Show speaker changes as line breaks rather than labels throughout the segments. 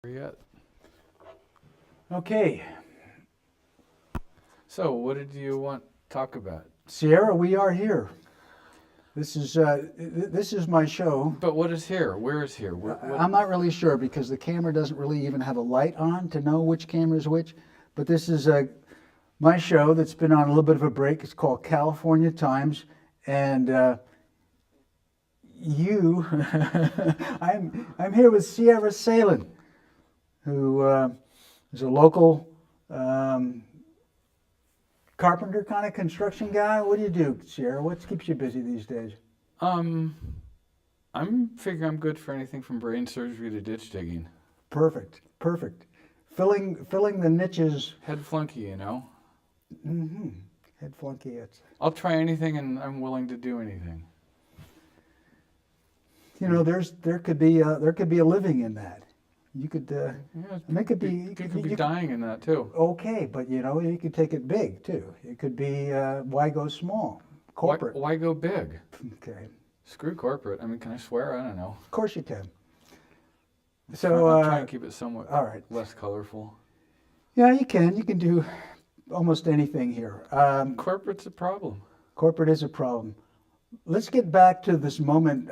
Yet.
Okay,
So, what did you want to talk about?
Sierra, we are here. This is my show.
But what is here? Where is here? What?
I'm not really sure because the camera doesn't really even have a light on to know which camera is which. But this is my show that's been on a little bit of a break. It's called California Times, and I'm here with Sierra Salin, who is a local carpenter kind of construction guy. What do you do, Sierra? What keeps you busy these days?
I'm figuring I'm good for anything from brain surgery to ditch digging.
Perfect. Filling the niches.
Head flunky, you know.
Mm-hmm. Head flunky.
I'll try anything, and I'm willing to do anything.
You know, there could be a living in that. You could.
Yeah,
And it could be.
you could be dying in that too.
Okay, but you know, you could take it big too. It could be why go small? Corporate.
Why go big?
Okay.
Screw corporate. I mean, can I swear? I don't know.
Of course you can.
I'll
So
try and keep it somewhat
all right.
less colorful.
Yeah, you can. You can do almost anything here.
Corporate's a problem.
Corporate is a problem. Let's get back to this moment.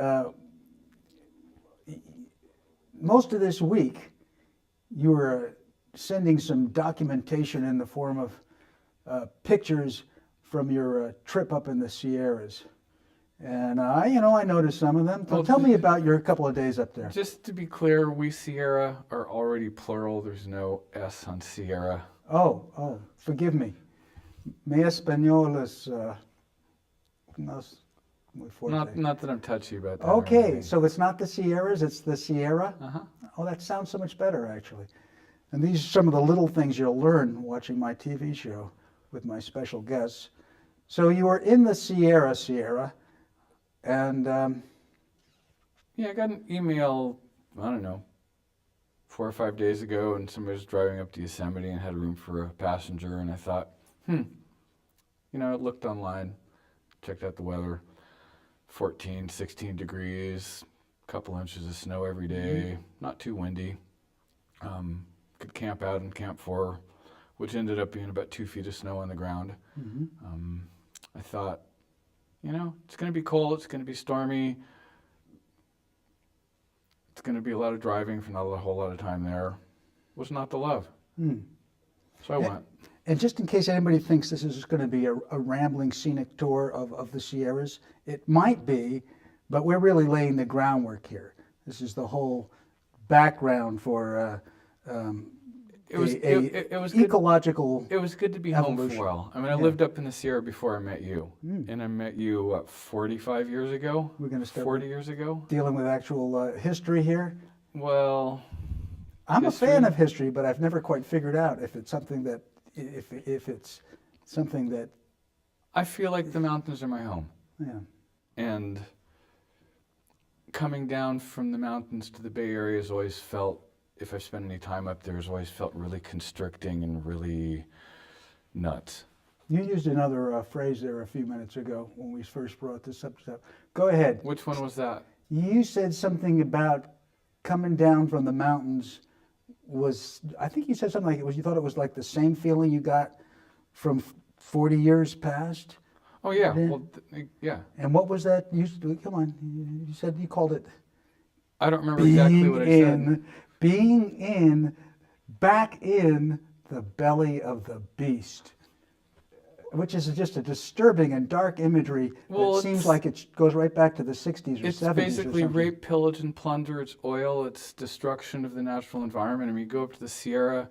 Most of this week, you were sending some documentation in the form of pictures from your trip up in the Sierras. And I noticed some of them.
Well,
Tell me about your couple of days up there.
Just to be clear, we Sierra are already plural. There's no S on Sierra.
Oh, forgive me. Mi español es muy fuerte.
Not that I'm touchy about that.
Okay, so it's not the Sierras, it's the Sierra?
Uh-huh.
Oh, that sounds so much better, actually. And these are some of the little things you'll learn watching my TV show with my special guests. So you were in the Sierra, and
Yeah, I got an email, I don't know, 4 or 5 days ago, and somebody was driving up to Yosemite and had room for a passenger, and I thought, I looked online, checked out the weather, 14, 16 degrees, a couple inches of snow every day, not too windy. Could camp out in Camp 4, which ended up being about 2 feet of snow on the ground. I thought, it's going to be cold, it's going to be stormy, it's going to be a lot of driving for not a whole lot of time there. Was not the love. So I went.
And just in case anybody thinks this is going to be a rambling scenic tour of the Sierras, it might be, but we're really laying the groundwork here. This is the whole background for
It was
ecological.
It was good to be home for a
evolution.
while. I mean, I lived up in the Sierra before I met you, and I met you 45 years ago.
We're going to start
40 years ago.
dealing with actual history here.
Well,
I'm
history?
a fan of history, but I've never quite figured out if it's something that if it's something that
I feel like the mountains are my home,
yeah.
and coming down from the mountains to the Bay Area has always felt, if I've spent any time up there, has always felt really constricting and really nuts.
You used another phrase there a few minutes ago when we first brought this up. Go ahead.
Which one was that?
You said something about coming down from the mountains I think you said something like you thought it was like the same feeling you got from 40 years past?
Oh yeah,
Yeah.
well, yeah.
And what was that? Come on, you said you called it
I don't remember exactly what I said.
being back in the belly of the beast, which is just a disturbing and dark imagery that seems like it goes right back to the 60s or 70s.
It's
or
basically
something.
rape, pillage, and plunder. It's oil. It's destruction of the natural environment. I mean, you go up to the Sierra,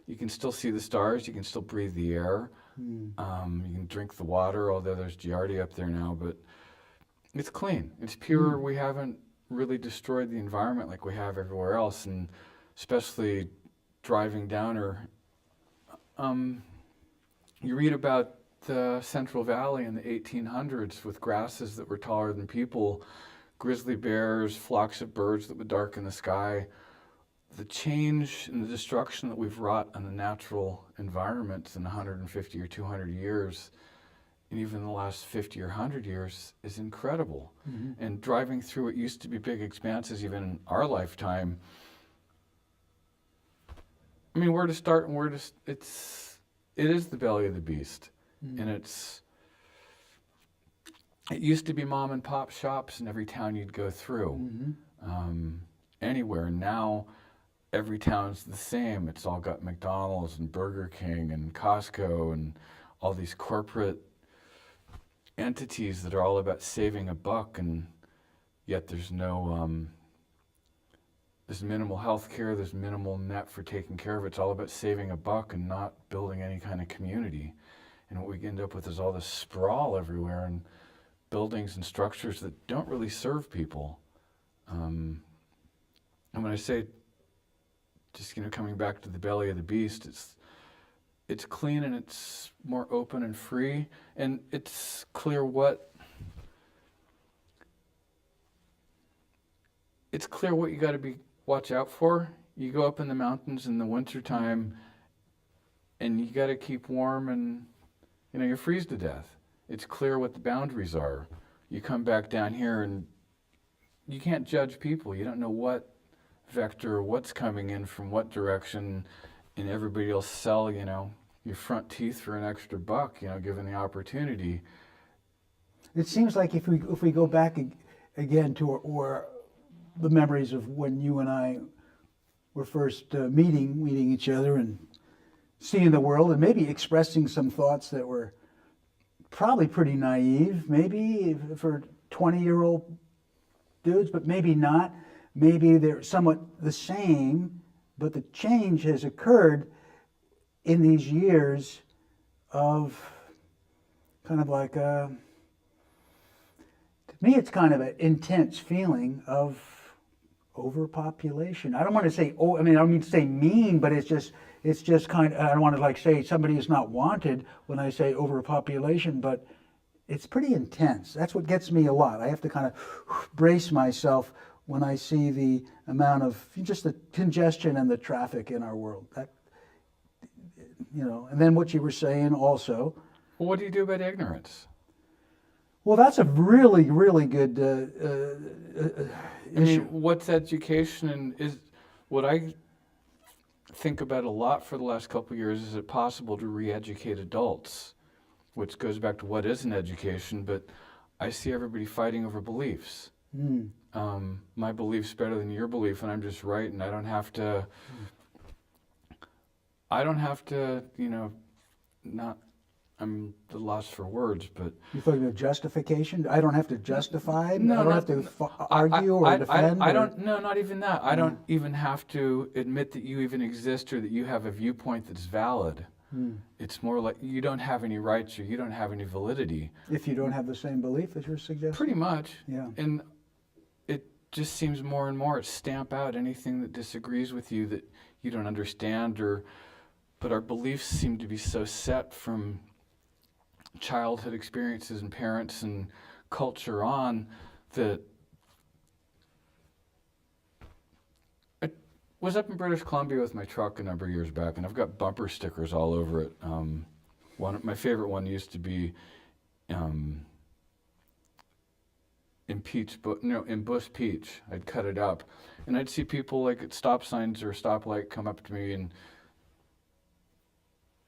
you can still see the stars. You can still breathe the air. You can drink the water, although there's Giardia up there now. But it's clean. It's pure. We haven't really destroyed the environment like we have everywhere else, and especially driving down you read about the Central Valley in the 1800s with grasses that were taller than people, grizzly bears, flocks of birds that would darken the sky. The change and the destruction that we've wrought on the natural environments in 150 or 200 years, and even the last 50 or 100 years, is incredible. And driving through what used to be big expanses, even in our lifetime, mean, where to start and where to, it is the belly of the beast. And it used to be mom and pop shops in every town you'd go through, anywhere. Now, every town's the same. It's all got McDonald's and Burger King and Costco and all these corporate entities that are all about saving a buck, and yet there's no, there's minimal health care, there's minimal net for taking care of it. It's all about saving a buck and not building any kind of community. And what we end up with is all this sprawl everywhere and buildings and structures that don't really serve people. And when I say, just, coming back to the belly of the beast, it's clean and it's more open and free, and it's clear what you got to watch out for. You go up in the mountains in the wintertime and you got to keep warm, and you freeze to death. It's clear what the boundaries are. You come back down here and you can't judge people. You don't know what vector, what's coming in from what direction, and everybody will sell, your front teeth for an extra buck, given the opportunity.
It seems like if we go back again to or the memories of when you and I were first meeting each other and seeing the world, and maybe expressing some thoughts that were probably pretty naive, maybe for 20-year-old dudes, but maybe not. Maybe they're somewhat the same, but the change has occurred in these years of kind of like to me it's kind of an intense feeling of overpopulation. I don't want to say, I don't mean to say mean, but it's just kind of, I don't want to say somebody is not wanted when I say overpopulation, but it's pretty intense. That's what gets me a lot. I have to kind of brace myself when I see the amount of just the congestion and the traffic in our world. That, and then what you were saying also.
Well, what do you do about ignorance?
Well, that's a really, really good issue.
What's education, and is what I think about a lot for the last couple of years, is it possible to re-educate adults? Which goes back to what is an education, but I see everybody fighting over beliefs. My belief's better than your belief, and I'm just right, and I don't have to, I'm the loss for words, but...
You're talking about justification? I don't have to justify?
No,
I don't have to argue or defend?
No, not even that. I don't even have to admit that you even exist or that you have a viewpoint that's valid. It's more like you don't have any rights or you don't have any validity.
If you don't have the same belief as you're suggesting?
Pretty much.
Yeah.
And it just seems more and more stamp out anything that disagrees with you that you don't understand, but our beliefs seem to be so set from childhood experiences and parents and culture on that. I was up in British Columbia with my truck a number of years back, and I've got bumper stickers all over it. My favorite one used to be in Bush Peach. I'd cut it up, and I'd see people like at stop signs or a stoplight come up to me, and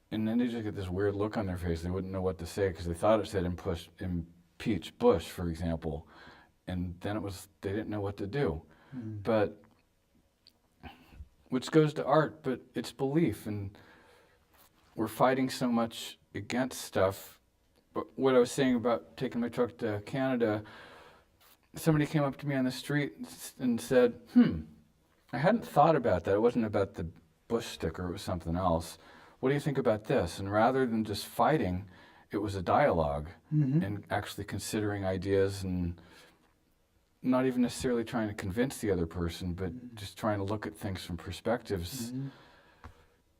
then they just get this weird look on their face. They wouldn't know what to say because they thought it said impeach Bush, for example, and then they didn't know what to do. But which goes to art, but it's belief, and we're fighting so much against stuff. But what I was saying about taking my truck to Canada, somebody came up to me on the street and said, I hadn't thought about that. It wasn't about the Bush sticker, it was something else. What do you think about this? And rather than just fighting, it was a dialogue and actually considering ideas and not even necessarily trying to convince the other person, but just trying to look at things from perspectives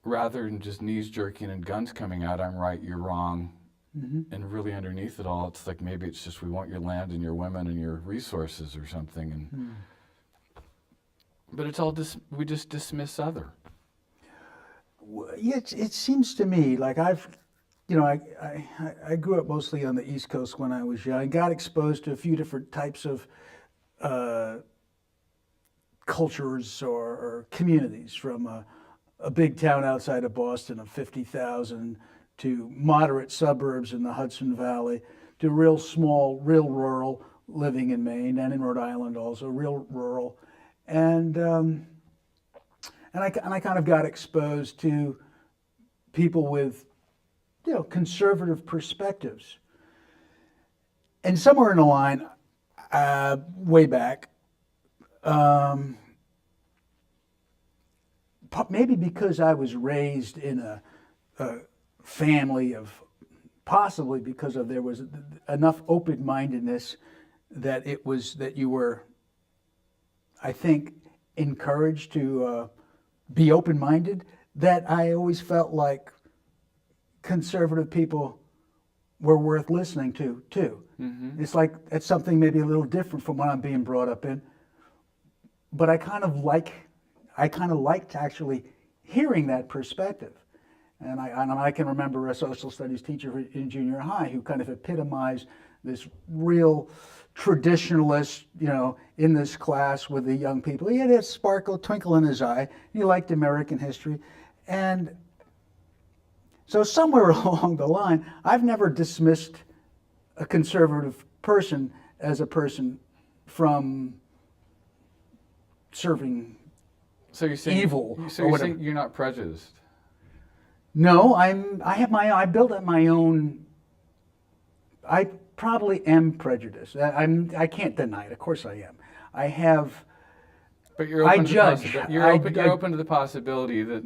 rather than just knees jerking and guns coming out, I'm right, you're wrong. And really underneath it all, it's like maybe it's just we want your land and your women and your resources or something. And but it's all we just dismiss other.
Yeah, it seems to me like I grew up mostly on the East Coast when I was young. I got exposed to a few different types of cultures or communities, from a big town outside of Boston of 50,000 to moderate suburbs in the Hudson Valley to real small, real rural, living in Maine and in Rhode Island also, real rural. And I kind of got exposed to people with, conservative perspectives. And somewhere in the line, way back, maybe because I was raised in a family of, possibly because of there was enough open-mindedness that you were, I think, encouraged to be open-minded, that I always felt like conservative people were worth listening to too. Mm-hmm. It's like it's something maybe a little different from what I'm being brought up in, but I kind of liked actually hearing that perspective. And I can remember a social studies teacher in junior high who kind of epitomized this real traditionalist, in this class with the young people. He had a sparkle, twinkle in his eye. He liked American history. And so somewhere along the line, I've never dismissed a conservative person as a person from serving evil.
So you're saying you're not prejudiced?
No, I built up my own. I probably am prejudiced. I can't deny it. Of course I am. I have.
But you're open you're open to the possibility that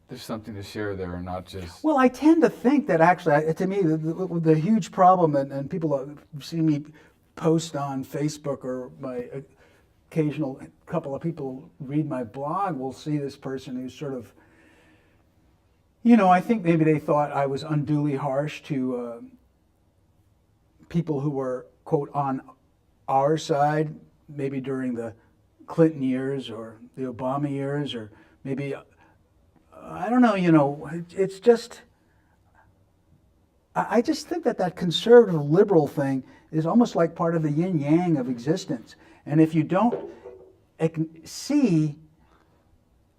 there's something to share there, and not just.
Well, I tend to think that actually, to me, the huge problem, and people see me post on Facebook, or my occasional couple of people read my blog will see this person who's sort of. I think maybe they thought I was unduly harsh to people who were, quote, on our side, maybe during the Clinton years or the Obama years, or maybe, I don't know, it's just, I just think that conservative liberal thing is almost like part of the yin yang of existence. And if you don't see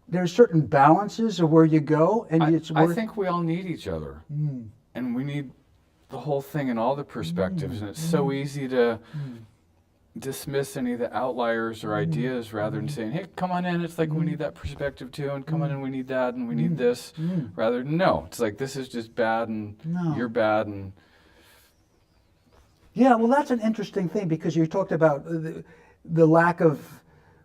there's certain balances of where you go, and
I think we all need each other, and we need the whole thing and all the perspectives. And it's so easy to dismiss any of the outliers or ideas rather than saying, "Hey, come on in." It's like we need that perspective too, and come on in, we need that, and we need this. Rather than no, it's like this is just bad, and you're bad, and
yeah. Well, that's an interesting thing because you talked about the lack of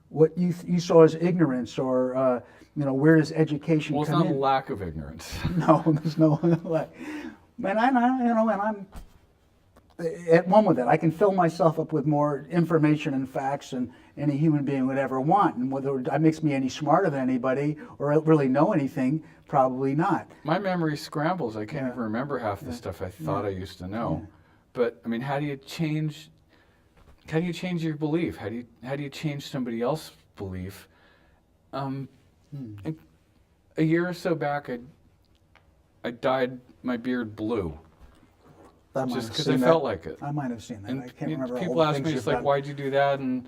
what you saw as ignorance, or where does education come in?
Well, it's not a lack of ignorance.
No, there's no lack. And I'm at one with it. I can fill myself up with more information and facts than any human being would ever want. And whether that makes me any smarter than anybody or really know anything, probably not.
My memory scrambles. I can't even remember half the stuff I thought I used to know. But I mean, how do you change your belief? How do you change somebody else's belief? A year or so back, I dyed my beard blue. Just because I felt like it.
I might have seen that.
And
I can't remember.
People ask me, it's like, why'd you do that? And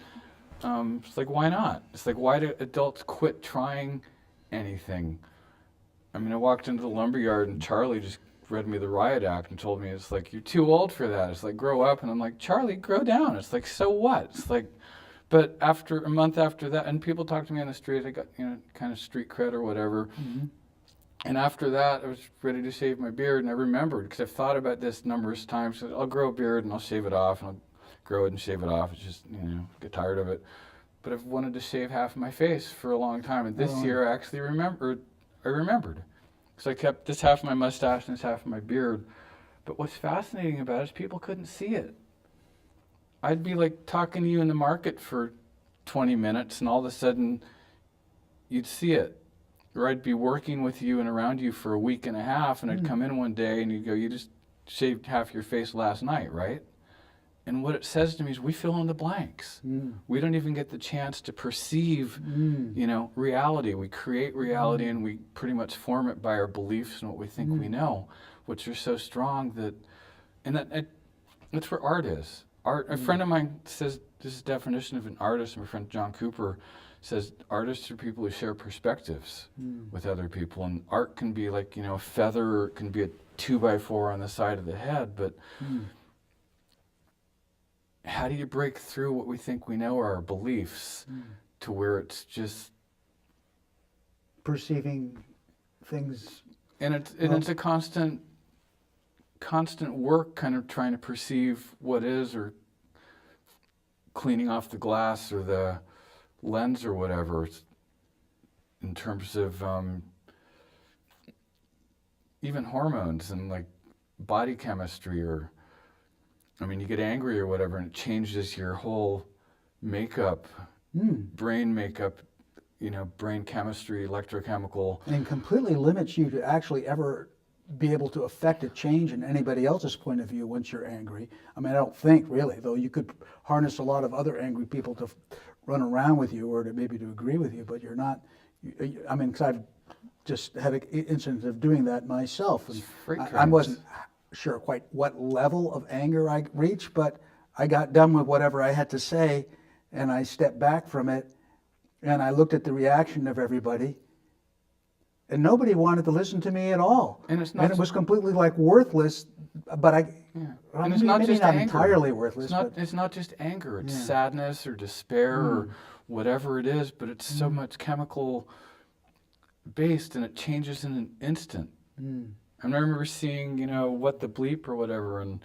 it's like, why not? It's like, why do adults quit trying anything? I mean, I walked into the lumberyard and Charlie just read me the riot act and told me, it's like, you're too old for that. It's like, grow up. And I'm like, Charlie, grow down. It's like, so what? It's like, but after a month after that, and people talk to me on the street, I got, kind of street cred or whatever. Mm-hmm. And after that, I was ready to shave my beard, and I remembered, because I've thought about this numerous times, so I'll grow a beard and I'll shave it off, and I'll grow it and shave it off. It's just, get tired of it. But I've wanted to shave half of my face for a long time, and this year I actually remembered. So I kept this half of my mustache and this half of my beard. But what's fascinating about it is people couldn't see it. I'd be like talking to you in the market for 20 minutes, and all of a sudden you'd see it. Or I'd be working with you and around you for a week and a half, and I'd come in one day and you'd go, you just shaved half your face last night, right? And what it says to me is we fill in the blanks. We don't even get the chance to perceive, reality. We create reality and we pretty much form it by our beliefs and what we think we know, which are so strong that's where art is. Art. A friend of mine says, this is the definition of an artist, my friend John Cooper says artists are people who share perspectives with other people, and art can be like, a feather, or it can be a 2x4 on the side of the head, but how do you break through what we think we know are our beliefs to where it's just
perceiving things?
And it's a constant work, kind of trying to perceive what is, or cleaning off the glass or the lens or whatever. It's in terms of even hormones and like body chemistry, or you get angry or whatever, and it changes your whole makeup, brain makeup, brain chemistry, electrochemical.
And completely limits you to actually ever be able to affect a change in anybody else's point of view once you're angry. I don't think really, though you could harness a lot of other angry people to run around with you, or to maybe to agree with you, but you're not, because I've just had an incident of doing that myself. And I wasn't sure quite what level of anger I reached, but I got done with whatever I had to say, and I stepped back from it, and I looked at the reaction of everybody, and nobody wanted to listen to me at all. And it was completely like worthless, but
and it's not just anger.
Entirely worthless.
It's not just anger, it's sadness or despair or whatever it is, but it's so much chemical based, and it changes in an instant. I remember seeing, What the Bleep or whatever, and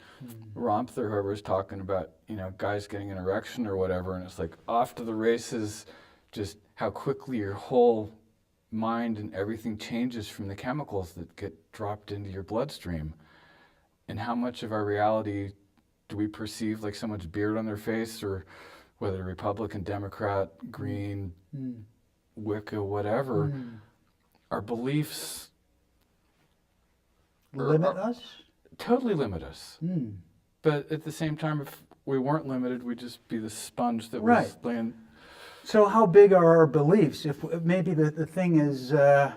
Rompth or whoever was talking about, guys getting an erection or whatever, and it's like off to the races, just how quickly your whole mind and everything changes from the chemicals that get dropped into your bloodstream. And how much of our reality do we perceive like someone's beard on their face, or whether Republican, Democrat, Green, Wicca, whatever, our beliefs
limit us?
Totally limit us. But at the same time, if we weren't limited, we'd just be the sponge that was laying.
So how big are our beliefs? If maybe the thing is, and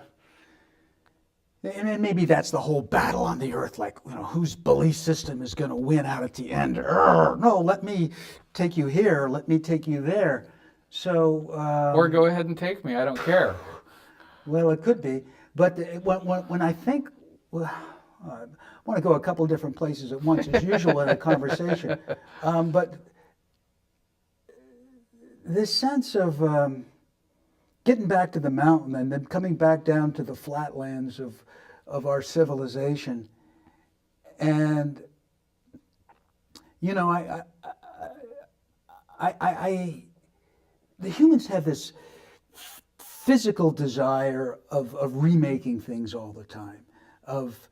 maybe that's the whole battle on the earth, like, whose belief system is going to win out at the end? No, let me take you here, let me take you there. So
or go ahead and take me, I don't care.
Well, it could be, but when I think, I want to go a couple different places at once, as usual in a conversation, but this sense of getting back to the mountain and then coming back down to the flatlands of our civilization, and the humans have this physical desire of remaking things all the time, of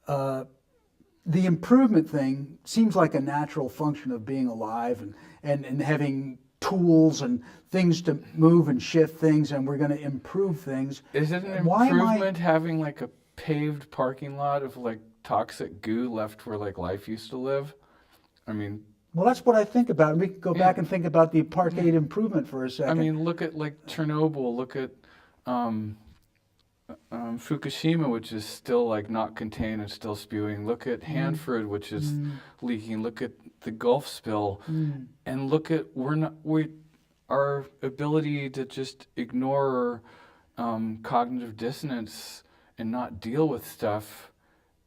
the improvement thing seems like a natural function of being alive, and having tools and things to move and shift things, and we're going to improve things.
Is it an improvement having like a paved parking lot of like toxic goo left where like life used to live?
Well, that's what I think about. We can go back and think about the apartheid improvement for a second.
Look at like Chernobyl, look at Fukushima, which is still like not contained and still spewing. Look at Hanford, which is leaking. Look at the Gulf spill, and look at our ability to just ignore cognitive dissonance and not deal with stuff,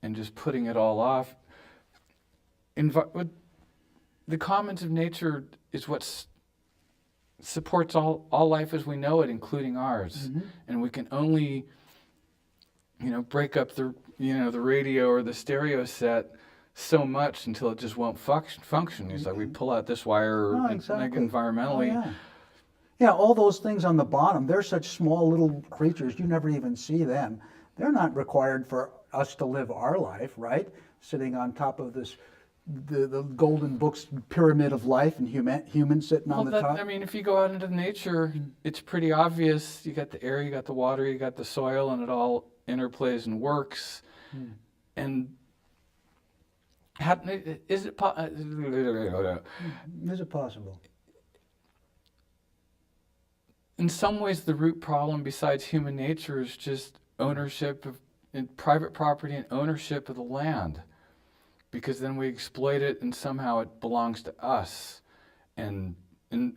and just putting it all off. The commons of nature is what supports all life as we know it, including ours, and we can only break up the radio or the stereo set so much until it just won't function. It's like we pull out this wire, like environmentally.
Yeah, all those things on the bottom, they're such small little creatures, you never even see them. They're not required for us to live our life, right? Sitting on top of this, the golden books pyramid of life, and humans sitting on the top.
If you go out into nature, it's pretty obvious. You got the air, you got the water, you got the soil, and it all interplays and works. And is it
possible?
In some ways, the root problem, besides human nature, is just ownership of private property and ownership of the land. Because then we exploit it, and somehow it belongs to us, and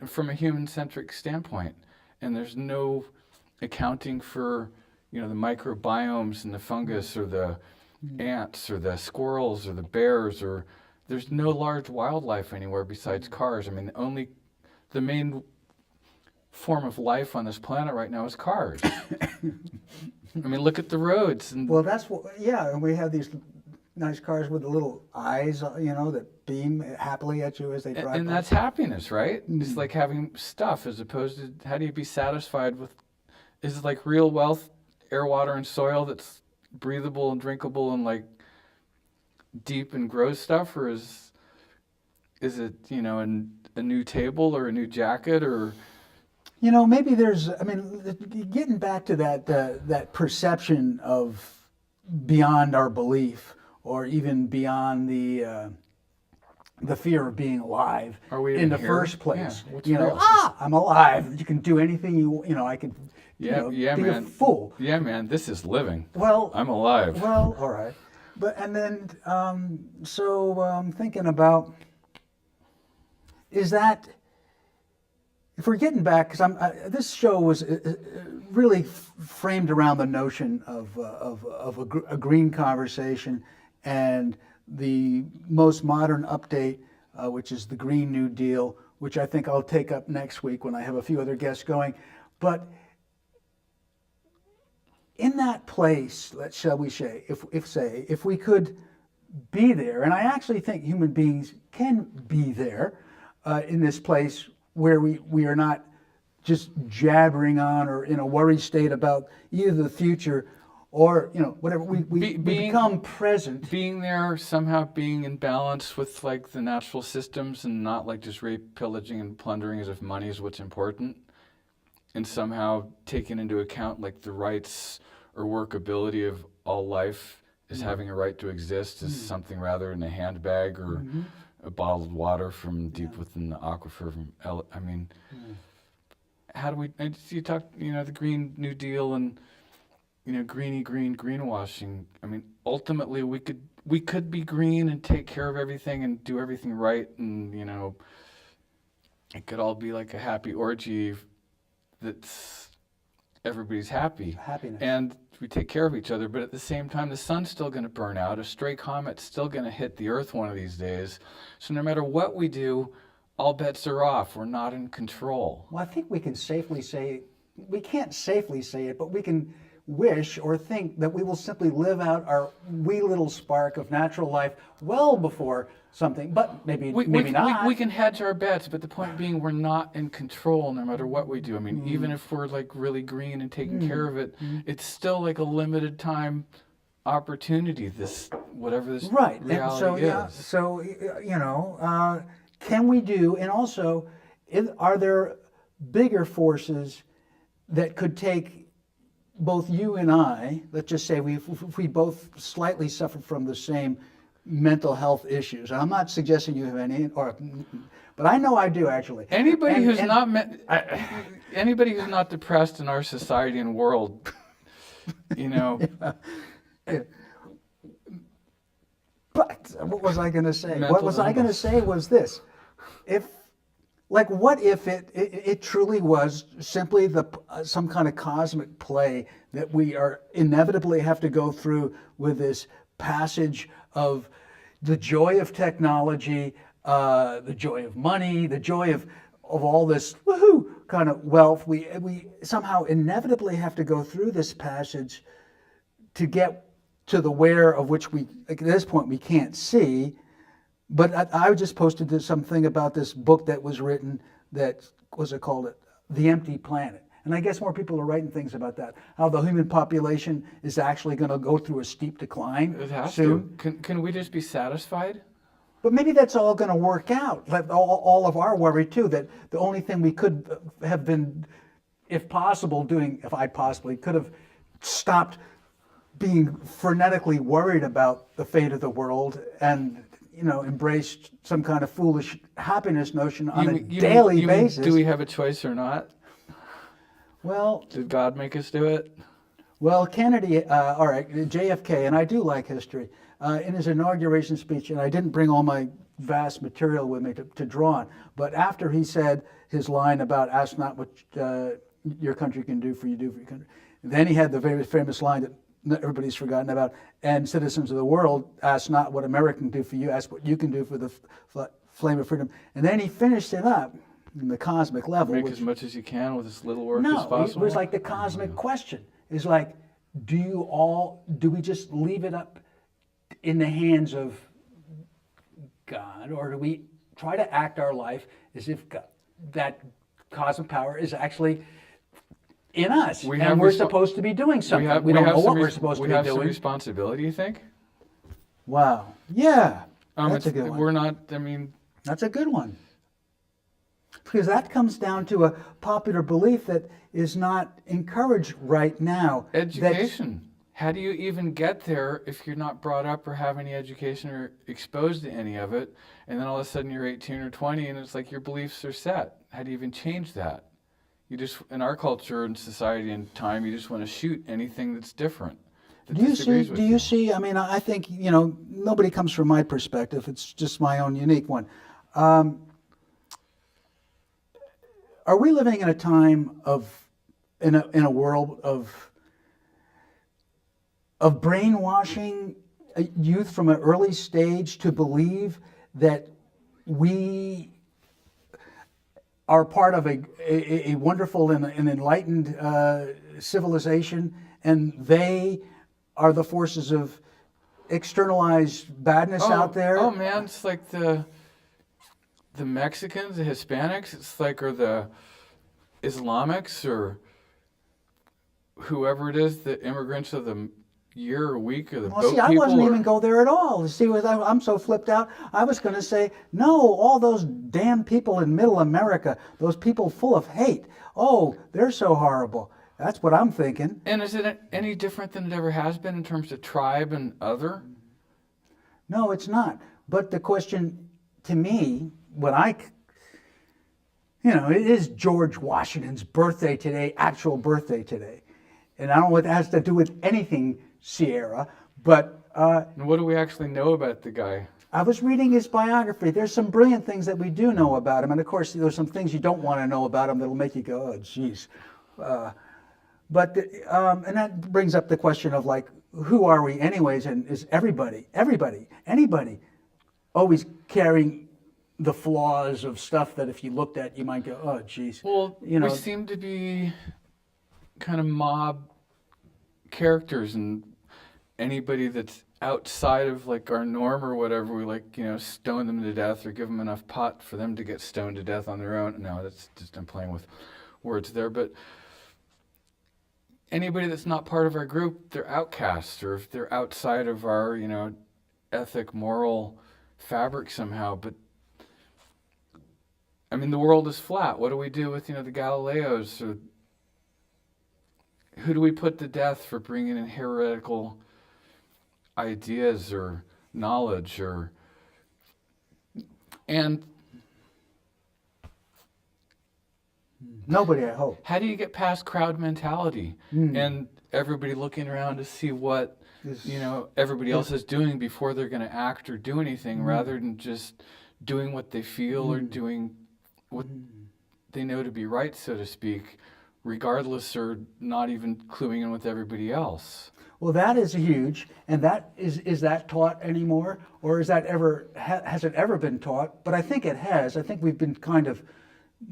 from a human-centric standpoint. and there's no accounting for, the microbiomes and the fungus or the ants or the squirrels or the bears, or there's no large wildlife anywhere besides cars. I mean, the main form of life on this planet right now is cars. I mean, look at the roads. And
Well, that's what, yeah, and we have these nice cars with the little eyes, that beam happily at you as they drive
and
by.
that's happiness, right? It's like having stuff as opposed to how do you be satisfied with, is it like real wealth, air, water, and soil that's breathable and drinkable and like deep and gross stuff, or is it, a new table or a new jacket or...
Maybe there's, getting back to that perception of beyond our belief, or even beyond the fear of being alive
Are we
in
in
the
here?
first place.
Yeah, what's real?
I'm alive. You can do anything I can,
Yeah,
be a
man.
fool.
Yeah, man, this is living.
Well,
I'm alive.
Well, all right. But, and then, so I'm thinking about, is that, if we're getting back, because this show was really framed around the notion of a green conversation and the most modern update, which is the Green New Deal, which I think I'll take up next week when I have a few other guests going. But in that place, shall we say, if we could be there, and I actually think human beings can be there in this place where we are not just jabbering on or in a worried state about either the future or whatever. We become present.
Being there, somehow being in balance with like the natural systems and not like just rape, pillaging, and plundering as if money is what's important, and somehow taking into account like the rights or workability of all life is having a right to exist as something rather than a handbag or a bottled water from deep within the aquifer from how do we, you talk, the Green New Deal and, greenwashing. I mean, ultimately we could be green and take care of everything and do everything right. And, it could all be like a happy orgy that's everybody's happy.
Happiness.
And we take care of each other, but at the same time, the sun's still going to burn out. A stray comet's still going to hit the Earth one of these days. So no matter what we do, all bets are off. We're not in control.
Well, I think we can safely say, we can't safely say it, but we can wish or think that we will simply live out our wee little spark of natural life well before something, but maybe not.
We can hedge our bets, but the point being we're not in control no matter what we do. I mean, even if we're like really green and taking care of it, it's still like a limited time opportunity, this, whatever this
right.
reality
And so,
is.
Can we do, and also, are there bigger forces that could take both you and I, let's just say if we both slightly suffer from the same mental health issues. I'm not suggesting you have any, but I know I do actually.
Anybody who's not depressed in our society and world,
Yeah. But what was I going to say? What was I going to say was this: what if it truly was simply some kind of cosmic play that we are inevitably have to go through with this passage of the joy of technology, the joy of money, the joy of all this woohoo kind of wealth. We somehow inevitably have to go through this passage to get to the where of which we, at this point, we can't see. But I just posted something about this book that was written that, what's it called? The Empty Planet. And I guess more people are writing things about that. How the human population is actually going to go through a steep decline
It has
soon.
to. Can we just be satisfied?
But maybe that's all going to work out. Like all of our worry too, that the only thing we could have been, if possible, doing, if I possibly could have stopped being frenetically worried about the fate of the world and, embraced some kind of foolish happiness notion on a daily basis.
Do we have a choice or not?
Well,
Did God make us do it?
Well, Kennedy, JFK, and I do like history, in his inauguration speech, and I didn't bring all my vast material with me to draw on, but after he said his line about ask not what your country can do for you, do for your country. Then he had the very famous line that everybody's forgotten about, and citizens of the world, ask not what America can do for you, ask what you can do for the flame of freedom. And then he finished it up in the cosmic level.
Make as much as you can with as little work as
No,
possible.
it was like the cosmic question. It's like, do we just leave it up in the hands of God, or do we try to act our life as if God, that cosmic power is actually in us, and we're supposed to be doing something? We don't know what we're supposed to be doing.
We have some responsibility, you think?
Wow. Yeah. That's a good one.
We're not, I mean...
That's a good one. Because that comes down to a popular belief that is not encouraged right now.
Education. How do you even get there if you're not brought up or have any education or exposed to any of it? And then all of a sudden you're 18 or 20 and it's like your beliefs are set. How do you even change that? You just, in our culture and society and time, you just want to shoot anything that's different.
Do you see, I mean, I think, nobody comes from my perspective. It's just my own unique one. Are we living in a time in a world of brainwashing youth from an early stage to believe that we are part of a wonderful and enlightened civilization, and they are the forces of externalized badness out there?
Oh man, it's like the Mexicans, the Hispanics, it's like, or the Islamics, or whoever it is, the immigrants of the year or week, or the boat people.
I wasn't even go there at all. See, I'm so flipped out. I was going to say, no, all those damn people in Middle America, those people full of hate. Oh, they're so horrible. That's what I'm thinking.
And is it any different than it ever has been in terms of tribe and other?
No, it's not. But the question to me, it is George Washington's birthday today, actual birthday today. And I don't know what that has to do with anything, Sierra, but...
and what do we actually know about the guy?
I was reading his biography. There's some brilliant things that we do know about him. And of course, there's some things you don't want to know about him that'll make you go, oh, geez. And that brings up the question of, like, who are we anyways? And is anybody always carrying the flaws of stuff that if you looked at, you might go, oh, geez.
Well, we seem to be kind of mob characters, and anybody that's outside of like our norm or whatever, we like, stone them to death or give them enough pot for them to get stoned to death on their own. No, that's just, I'm playing with words there, but anybody that's not part of our group, they're outcasts, or if they're outside of our, ethic, moral fabric somehow. But I mean, the world is flat. What do we do with, the Galileos? Or who do we put to death for bringing in heretical ideas or knowledge? And
nobody, I hope.
How do you get past crowd mentality and everybody looking around to see what everybody else is doing before they're going to act or do anything, rather than just doing what they feel or doing what they know to be right, so to speak, regardless, or not even cluing in with everybody else?
Well, that is huge. And that is that taught anymore? Or has it ever been taught? But I think it has. I think we've been kind of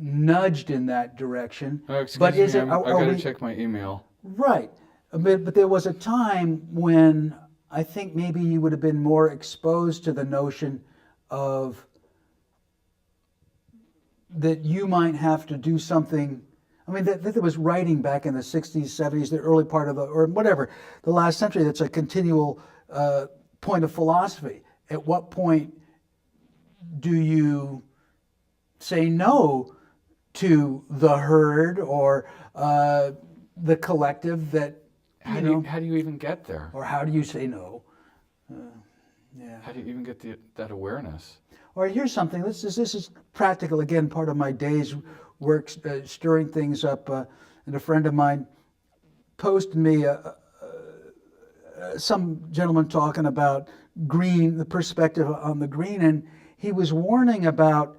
nudged in that direction.
Oh, excuse me, I've got to check my email.
Right. But there was a time when I think maybe you would have been more exposed to the notion of that you might have to do something. I mean, that there was writing back in the 60s, 70s, the early part of or whatever, the last century, that's a continual point of philosophy. At what point do you say no to the herd or the collective that,
how do you even get there?
Or how do you say no?
How do you even get that awareness?
Or here's something, this is practical, again, part of my day's work, stirring things up. And a friend of mine posted me some gentleman talking about green, the perspective on the green, and he was warning about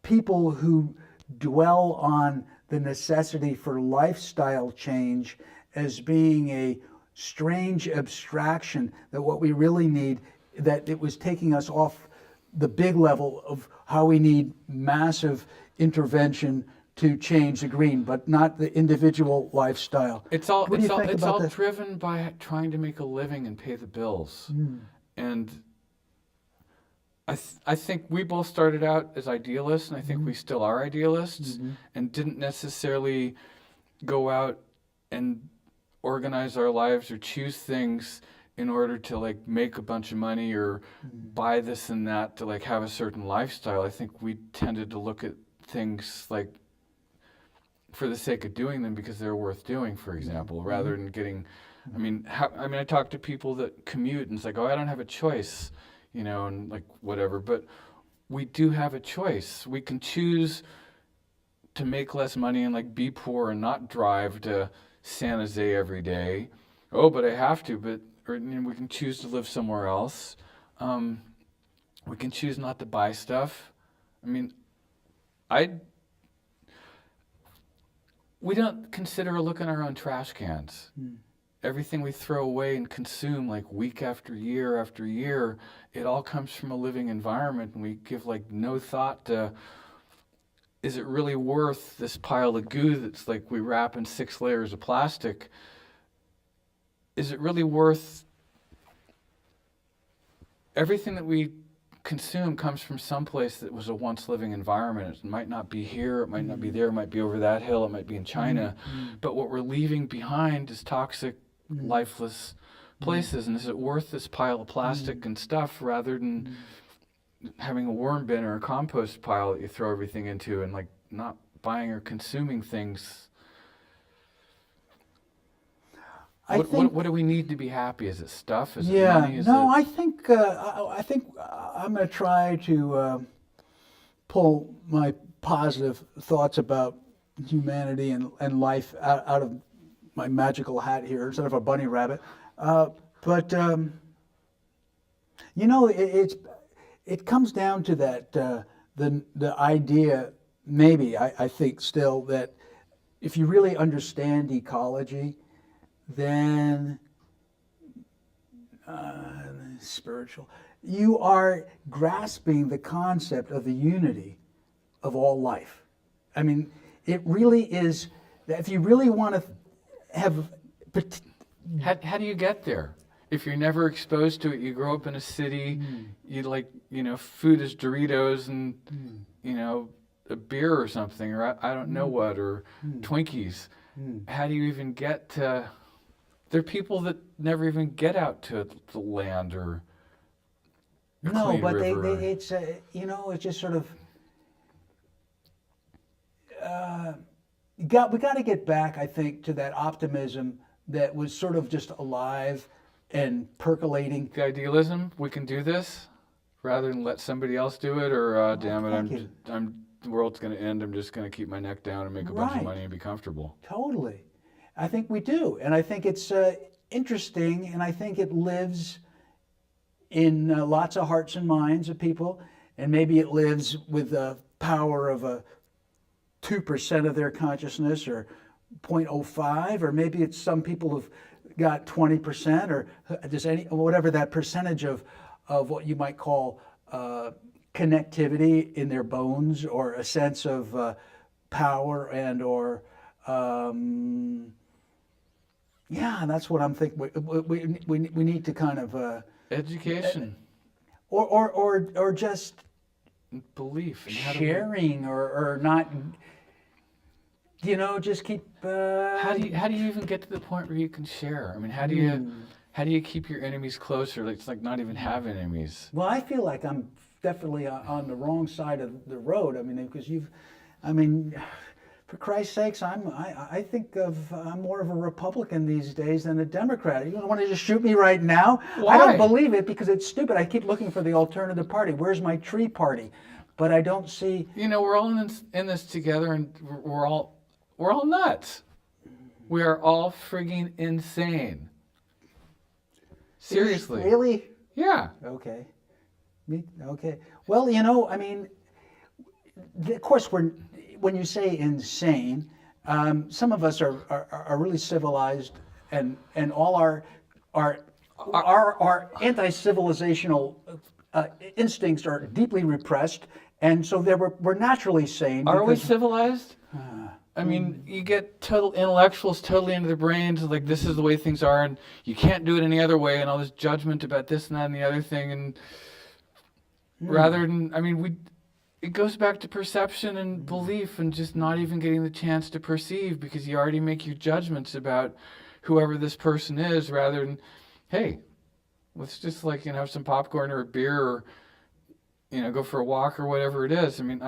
people who dwell on the necessity for lifestyle change as being a strange abstraction, that what we really need, that it was taking us off the big level of how we need massive intervention to change the green, but not the individual lifestyle.
It's all
What do you think
it's
about
all
this?
driven by trying to make a living and pay the bills. And I think we both started out as idealists, and I think we still are idealists, and didn't necessarily go out and organize our lives or choose things in order to like make a bunch of money or buy this and that to like have a certain lifestyle. I think we tended to look at things like for the sake of doing them because they're worth doing, for example, rather than getting, I talk to people that commute and it's like, oh, I don't have a choice, and like whatever, but we do have a choice. We can choose to make less money and like be poor and not drive to San Jose every day. Oh, but I have to, or we can choose to live somewhere else. We can choose not to buy stuff. We don't consider a look in our own trash cans. Everything we throw away and consume like week after year, it all comes from a living environment, and we give like no thought to, is it really worth this pile of goo that's like we wrap in 6 layers of plastic? Is it really worth everything that we consume comes from someplace that was a once living environment. It might not be here, it might not be there, it might be over that hill, it might be in China, but what we're leaving behind is toxic, lifeless places. And is it worth this pile of plastic and stuff rather than having a worm bin or a compost pile that you throw everything into and like not buying or consuming things? What do we need to be happy? Is it stuff? Is it money?
I think I'm going to try to pull my positive thoughts about humanity and life out of my magical hat here instead of a bunny rabbit. It comes down to that the idea, maybe I think still, that if you really understand ecology, then spiritual, you are grasping the concept of the unity of all life. I mean, it really is, if you really want to have...
How do you get there? If you're never exposed to it, you grow up in a city, you like, food is Doritos and, a beer or something, or I don't know what, or Twinkies. How do you even get to... There are people that never even get out to the land or a clean river.
It's it's just sort of we got to get back, I think, to that optimism that was sort of just alive and percolating.
The idealism, we can do this, rather than let somebody else do it, or damn it, the world's going to end. I'm just going to keep my neck down and make a bunch of money and be comfortable.
Totally. I think we do. And I think it's interesting, and I think it lives in lots of hearts and minds of people, and maybe it lives with the power of a 2% of their consciousness, or 0.05, or maybe it's some people who've got 20%, or just whatever that percentage of what you might call connectivity in their bones, or a sense of power and or that's what I'm thinking. We need to kind of
education,
or just
belief, and
sharing, or not. Just keep.
How do you even get to the point where you can share? I mean, how do you keep your enemies closer? It's like not even have enemies.
Well, I feel like I'm definitely on the wrong side of the road. I mean, because for Christ's sakes, I think I'm more of a Republican these days than a Democrat. You don't want to just shoot me right now?
Why?
I don't believe it because it's stupid. I keep looking for the alternative party. Where's my tree party? But I don't see.
We're all in this together, and we're all nuts. We are all frigging insane. Seriously.
Really?
Yeah.
Okay. Okay. Well, of course, when you say insane, Some of us are really civilized, and all our anti-civilizational instincts are deeply repressed, and so we're naturally sane.
Are we
because-
civilized? I mean, you get total intellectuals totally into their brains, like this is the way things are, and you can't do it any other way, and all this judgment about this and that and the other thing, and rather than, I mean, it goes back to perception and belief, and just not even getting the chance to perceive, because you already make your judgments about whoever this person is, rather than, hey, let's just like, have some popcorn or a beer, or go for a walk or whatever it is. I mean,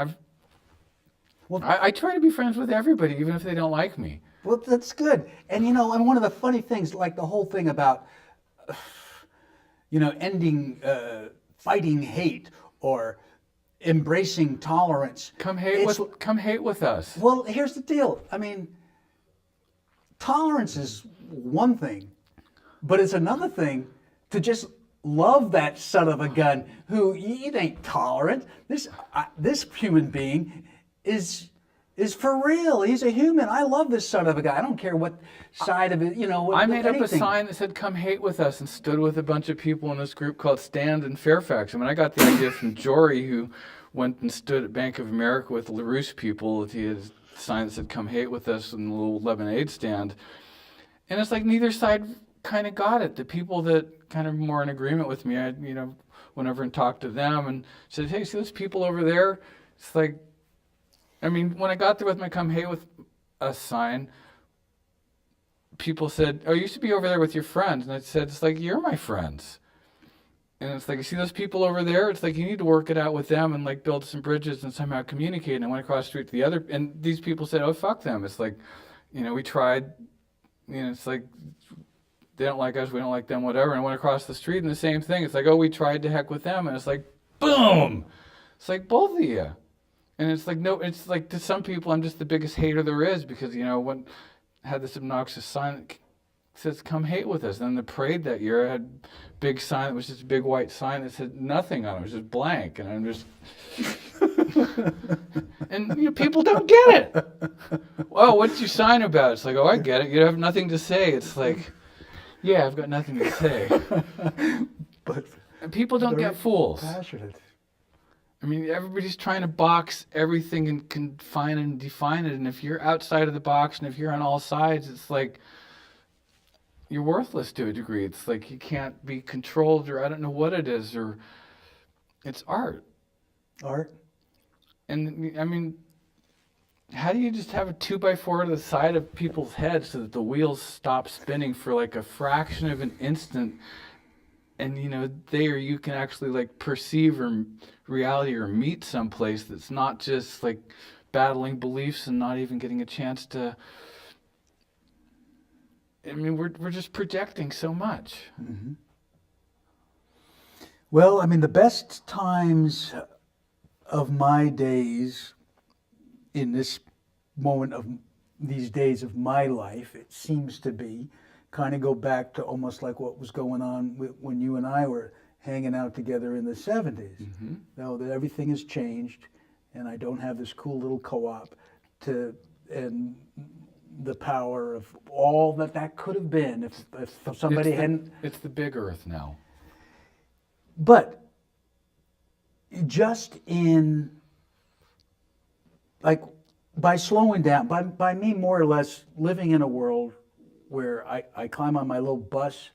I try to be friends with everybody, even if they don't like me.
Well, that's good. And and one of the funny things, like the whole thing about, ending, fighting hate or embracing tolerance.
Come hate with us.
Well, here's the deal. I mean, tolerance is one thing, but it's another thing to just love that son of a gun who it ain't tolerant. This human being is for real. He's a human. I love this son of a guy. I don't care what side of it,
I made up a
anything.
sign that said "Come hate with us" and stood with a bunch of people in this group called Stand in Fairfax. I mean, I got the idea from Jory, who went and stood at Bank of America with LaRousse people. He had a sign that said "Come hate with us" in the little lemonade stand. And it's like neither side kind of got it. The people that kind of more in agreement with me, I went over and talked to them and said, "Hey, see those people over there?" It's like, I mean, when I got there with my "Come hate with us" sign, people said, "Oh, you used to be over there with your friends." And I said, "It's like, you're my friends." And it's like, you see those people over there? It's like, you need to work it out with them and like build some bridges and somehow communicate. And I went across the street to the other, and these people said, "Oh, fuck them." It's like, we tried, it's like, they don't like us, we don't like them, whatever. And I went across the street and the same thing. It's like, "Oh, we tried to heck with them." And it's like, boom! It's like, both of you. And it's like, no, it's like, to some people, I'm just the biggest hater there is, because, when I had this obnoxious sign that says "Come hate with us." And then the parade that year, I had a big sign that was just a big white sign that said nothing on it. It was just blank. And I'm just, and people don't get it. "Oh, what's your sign about?" It's like, "Oh, I get it. You have nothing to say." It's like, yeah, I've got nothing to say.
But
And people don't get fools.
passionate.
I mean, everybody's trying to box everything and confine and define it. And if you're outside of the box and if you're on all sides, it's like you're worthless to a degree. It's like you can't be controlled, or I don't know what it is, or it's art.
Art.
And I mean, how do you just have a 2x4 to the side of people's heads so that the wheels stop spinning for like a fraction of an instant? And you can actually like perceive reality or meet someplace that's not just like battling beliefs and not even getting a chance to. I mean, we're just projecting so much.
Mm-hmm. Well, I mean, the best times of my days in this moment of these days of my life, it seems to be, kind of go back to almost like what was going on when you and I were hanging out together in the 70s.
Mm-hmm.
Now that everything has changed, and I don't have this cool little co-op and the power of all that could have been if somebody hadn't.
It's the big earth now.
But just in, like, by slowing down, by me more or less living in a world where I climb on my little bus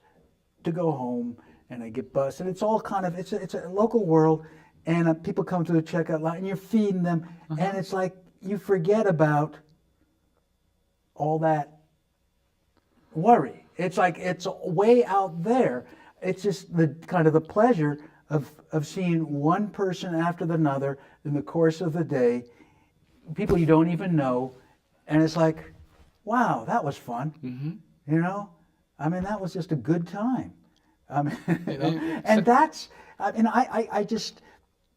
to go home, and I get bus, and it's all kind of, it's a local world, and people come to the checkout line, and you're feeding them, and it's like you forget about all that worry. It's like it's way out there. It's just the kind of the pleasure of seeing one person after another in the course of the day, people you don't even know, and it's like, wow, that was fun.
Mm-hmm.
I mean, that was just a good time. I mean,
Yeah.
and that's, I mean, I just,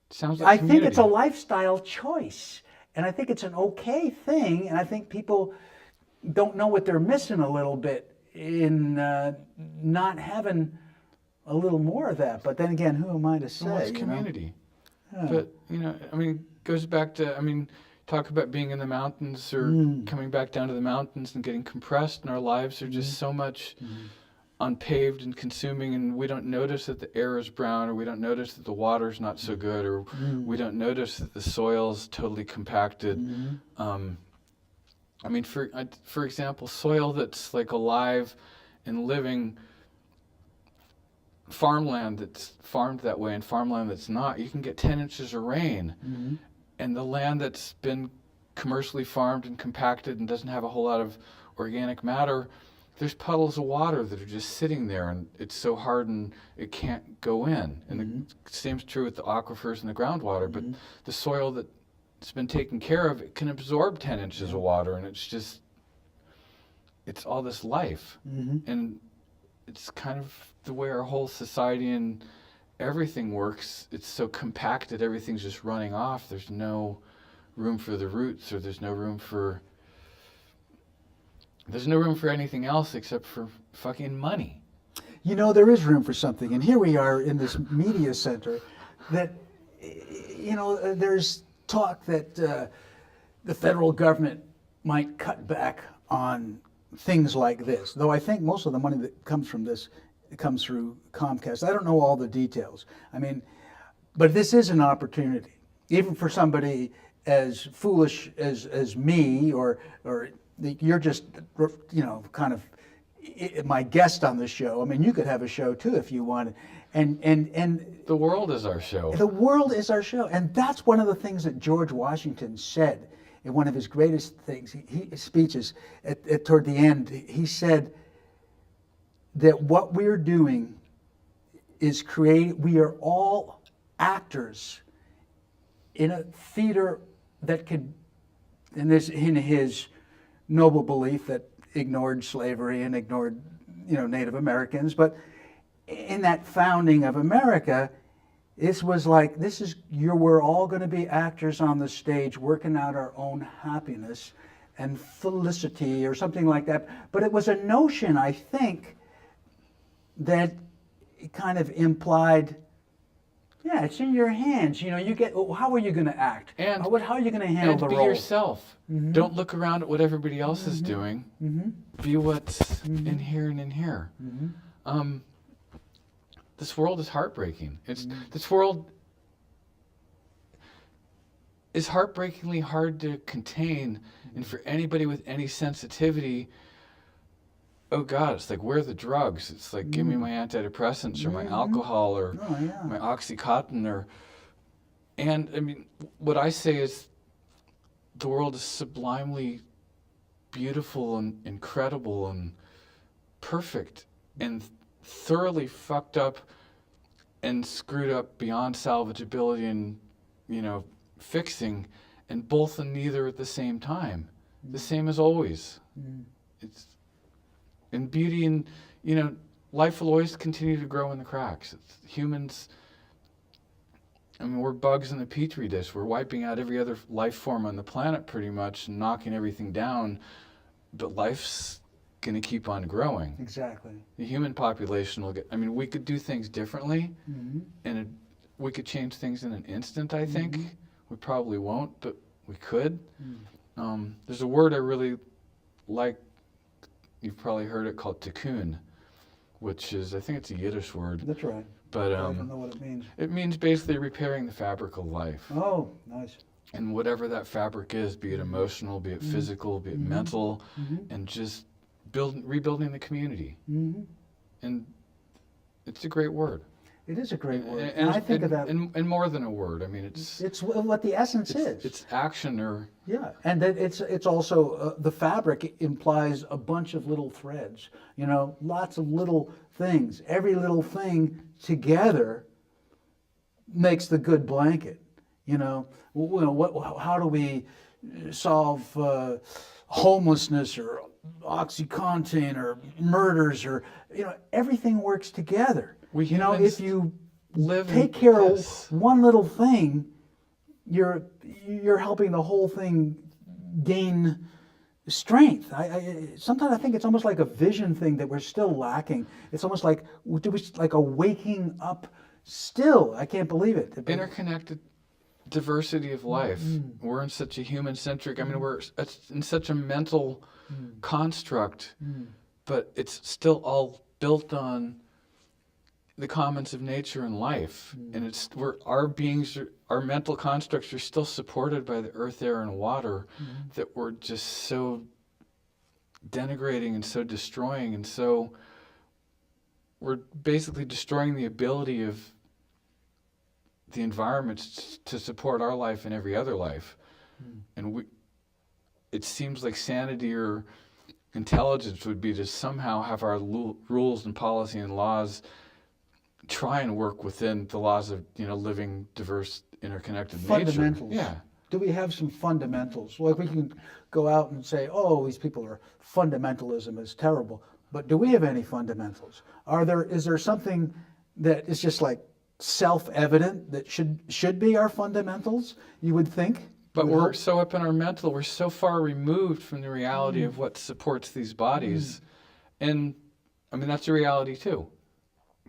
Sounds like
I think
community.
it's a lifestyle choice, and I think it's an okay thing, and I think people don't know what they're missing a little bit in not having a little more of that. But then again, who am I to say?
Well, it's community. But, I mean, it goes back to, I mean, talk about being in the mountains or coming back down to the mountains and getting compressed, and our lives are just so much unpaved and consuming, and we don't notice that the air is brown, or we don't notice that the water's not so good, or we don't notice that the soil's totally compacted. I mean, for example, soil that's like alive and living, farmland that's farmed that way and farmland that's not, you can get 10 inches of rain. And the land that's been commercially farmed and compacted and doesn't have a whole lot of organic matter, there's puddles of water that are just sitting there, and it's so hardened it can't go in. And the same's true with the aquifers and the groundwater, but the soil that's been taken care of, it can absorb 10 inches of water, and it's all this life. And it's kind of the way our whole society and everything works. It's so compacted, everything's just running off. There's no room for the roots, or there's no room for anything else except for fucking money.
You know, there is room for something, and here we are in this media center that, you know, there's talk that the federal government might cut back on things like this, though I think most of the money that comes from this, it comes through Comcast. I don't know all the details. I mean, but this is an opportunity, even for somebody as foolish as me, or you're just, you know, kind of my guest on the show. I mean, you could have a show too if you wanted. And
the world is our show.
The world is our show, and that's one of the things that George Washington said in one of his greatest things, speeches toward the end. He said that what we're doing is we are all actors in a theater that could, in his noble belief that ignored slavery and ignored, you know, Native Americans, but in that founding of America, this was like, we're all going to be actors on the stage working out our own happiness and felicity or something like that. But it was a notion, I think, that kind of implied, yeah, it's in your hands. You know, how are you going to act?
And
how are you going to handle the
be
role?
yourself. Don't look around at what everybody else is doing. Be what's in here and in here. This world is heartbreaking. This world is heartbreakingly hard to contain, and for anybody with any sensitivity, oh God, it's like, where are the drugs? It's like, give me my antidepressants or my alcohol or my Oxycontin and I mean, what I say is the world is sublimely beautiful and incredible and perfect and thoroughly fucked up and screwed up beyond salvageability and, you know, fixing, and both and neither at the same time. The same as always. It's in beauty, and, you know, life will always continue to grow in the cracks. Humans, I mean, we're bugs in a petri dish. We're wiping out every other life form on the planet pretty much and knocking everything down, but life's going to keep on growing.
Exactly.
The human population will I mean, we could do things differently, and we could change things in an instant, I think. We probably won't, but we could. There's a word I really like, you've probably heard it, called tikkun, which is, I think it's a Yiddish word.
That's right.
But
I don't know what it means.
It means basically repairing the fabric of life.
Oh, nice.
And whatever that fabric is, be it emotional, be it physical, be it mental, and just rebuilding the community. And it's a great word.
It is a great word. And I think of that.
And more than a word. I mean,
it's what the essence is.
It's action, or
and that it's also the fabric implies a bunch of little threads. You know, lots of little things. Every little thing together makes the good blanket. You know, how do we solve homelessness or OxyContin or murders, or, you know, everything works together. You know, if you take care of one little thing, you're helping the whole thing gain strength. Sometimes I think it's almost like a vision thing that we're still lacking. It's almost like a waking up still. I can't believe it.
Interconnected diversity of life. We're in such a human-centric, I mean, we're in such a mental construct, but it's still all built on the commons of nature and life. And our mental constructs are still supported by the earth, air, and water that we're just so denigrating and so destroying, and so we're basically destroying the ability of the environment to support our life and every other life. And it seems like sanity or intelligence would be to somehow have our rules and policy and laws try and work within the laws of, living, diverse, interconnected
Fundamentals.
nature. Yeah.
Do we have some fundamentals? Like we can go out and say, oh, these people are, fundamentalism is terrible. But do we have any fundamentals? Is there something that is just like self-evident that should be our fundamentals, you would think?
But we're so up in our mental, we're so far removed from the reality of what supports these bodies. And I mean, that's a reality too.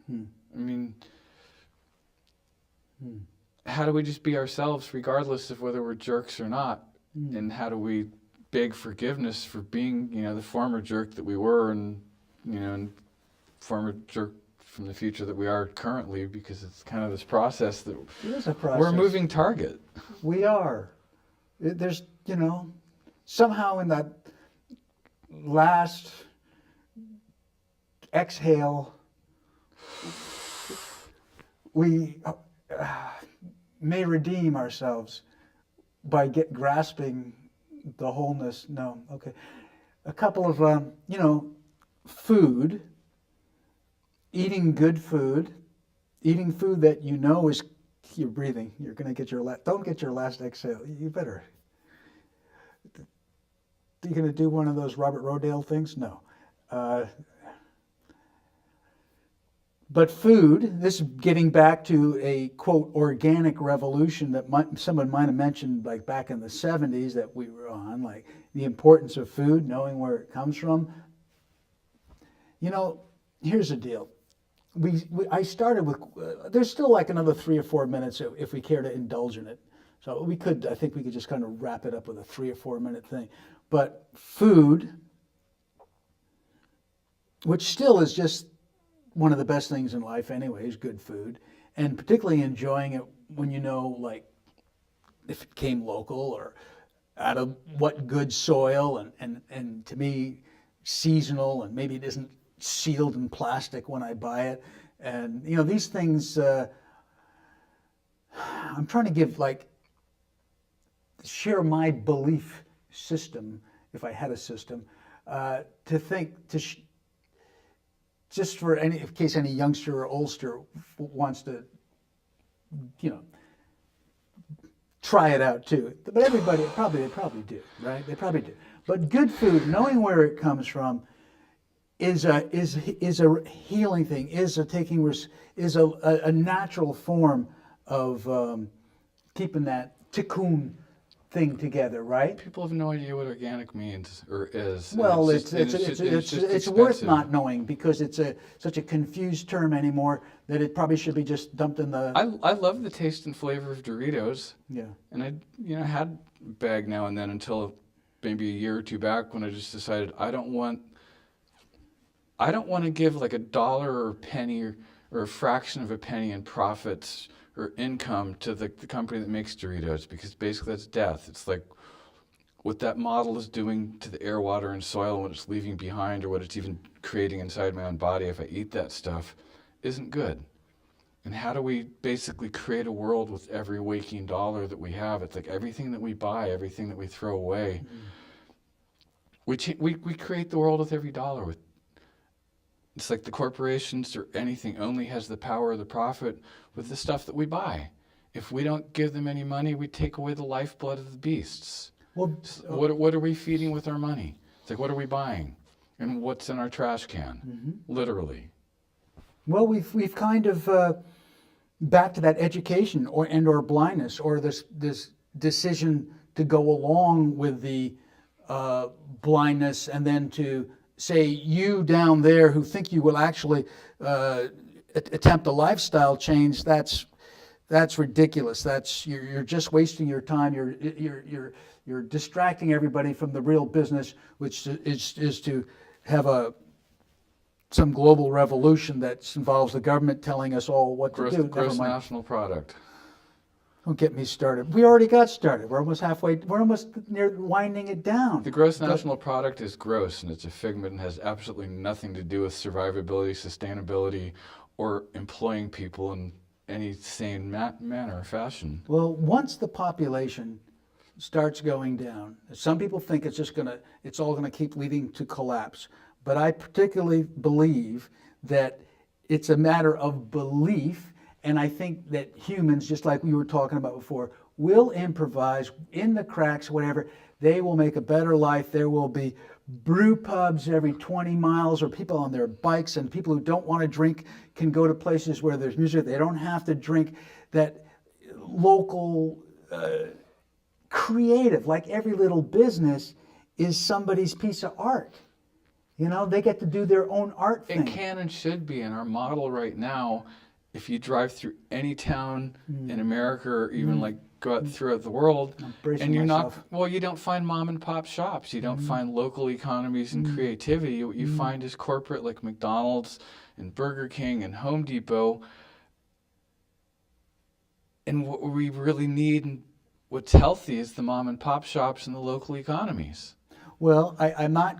I mean, how do we just be ourselves regardless of whether we're jerks or not? And how do we beg forgiveness for being, the former jerk that we were, and, and former jerk from the future that we are currently, because it's kind of this process that
it is a process.
We're a moving target.
We are. There's, somehow in that last exhale, we may redeem ourselves by grasping the wholeness. No, okay. A couple of, food, eating good food, eating food that is, you're breathing. You're going to get don't get your last exhale. You better. You're going to do one of those Robert Rodale things? No. But food, this is getting back to a, quote, organic revolution that someone might have mentioned like back in the 70s that we were on, like the importance of food, knowing where it comes from. Here's the deal. I started with, there's still like another 3 or 4 minutes if we care to indulge in it. So I think we could just kind of wrap it up with a 3 or 4 minute thing. But food, which still is just one of the best things in life anyway, is good food. And particularly enjoying it when like, if it came local or out of what good soil, and to me, seasonal, and maybe it isn't sealed in plastic when I buy it. And, these things, I'm trying to share my belief system, if I had a system, to think, just for in case any youngster or oldster wants to, try it out too. But everybody, they probably do, right? They probably do. But good food, knowing where it comes from, is a healing thing. Is a natural form of keeping that tikkun thing together, right?
People have no idea what organic means or is.
Well, it's worth not knowing, because it's such a confused term anymore that it probably should be just dumped in the.
I love the taste and flavor of Doritos.
Yeah.
And I had a bag now and then until maybe a year or two back when I just decided I don't want to give like $1 or a penny or a fraction of a penny in profits or income to the company that makes Doritos, because basically that's death. It's like what that model is doing to the air, water, and soil, and what it's leaving behind, or what it's even creating inside my own body if I eat that stuff, isn't good. And how do we basically create a world with every waking dollar that we have? It's like everything that we buy, everything that we throw away, we create the world with every dollar. It's like the corporations or anything only has the power of the profit with the stuff that we buy. If we don't give them any money, we take away the lifeblood of the beasts. Well, what are we feeding with our money? It's like, what are we buying? And what's in our trash can? Literally.
Well, we've kind of back to that education or blindness, or this decision to go along with the blindness, and then to say, you down there who think you will actually attempt a lifestyle change, that's That's ridiculous. You're just wasting your time. You're distracting everybody from the real business, which is to have some global revolution that involves the government telling us all what to do.
Gross national product.
Don't get me started. We already got started. We're almost halfway. We're almost near winding it down.
The gross national product is gross, and it's a figment and has absolutely nothing to do with survivability, sustainability, or employing people in any sane manner or fashion.
Well, once the population starts going down, some people think it's all gonna keep leading to collapse. But I particularly believe that it's a matter of belief, and I think that humans, just like we were talking about before, will improvise in the cracks, whatever. They will make a better life. There will be brew pubs every 20 miles, or people on their bikes, and people who don't want to drink can go to places where there's music. They don't have to drink. That local creative, like every little business, is somebody's piece of art. You know, they get to do their own art thing.
It can and should be in our model right now. If you drive through any town in America, or even like go out throughout the world, and you're
myself.
you don't find mom and pop shops. You don't find local economies and creativity. What you find is corporate, like McDonald's and Burger King and Home Depot. And what we really need and what's healthy is the mom and pop shops and the local economies.
Well, I'm not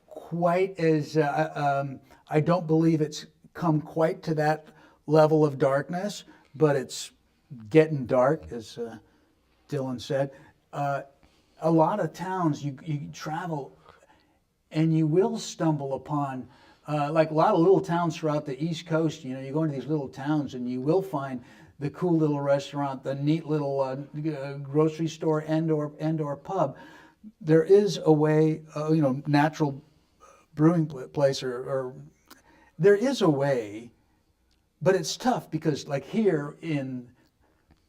quite as, I don't believe it's come quite to that level of darkness, but it's getting dark, as Dylan said. A lot of towns you travel and you will stumble upon, like a lot of little towns throughout the East Coast. You know, you go into these little towns and you will find the cool little restaurant, the neat little grocery store and or pub. There is a way, natural brewing place, or there is a way, but it's tough because, like here in,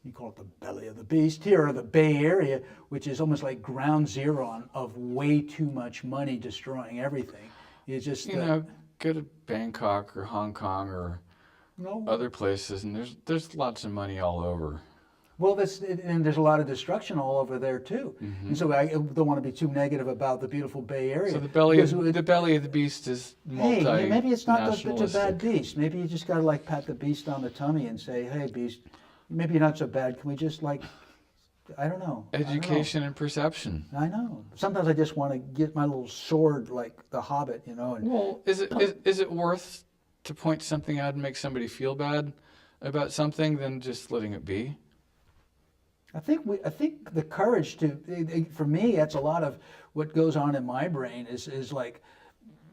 you call it the belly of the beast, here or the Bay Area, which is almost like ground zero of way too much money destroying everything. It's just
go to Bangkok or Hong Kong or other places, and there's lots of money all over.
Well, and there's a lot of destruction all over there too. And so I don't want to be too negative about the beautiful Bay Area.
So the belly of the beast is
hey, maybe it's not such a bad beast. Maybe you just gotta pat the beast on the tummy and say, "Hey, beast, maybe you're not so bad. Can we just I don't know."
Education and perception.
I know. Sometimes I just want to get my little sword like the Hobbit, And
well, is it worth to point something out and make somebody feel bad about something than just letting it be?
I think the courage for me, that's a lot of what goes on in my brain is like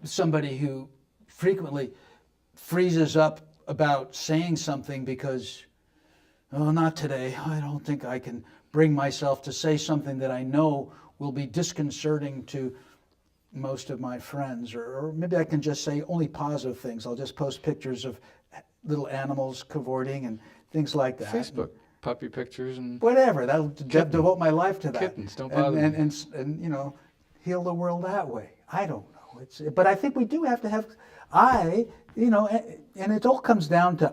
somebody who frequently freezes up about saying something because, oh, not today. I don't think I can bring myself to say something that I know will be disconcerting to most of my friends, or maybe I can just say only positive things. I'll just post pictures of little animals cavorting and things like that.
Facebook. Puppy pictures and
whatever. That'll devote my life to that.
Kittens, don't bother
me. And heal the world that way. I don't know. But I think we do have to have and it all comes down to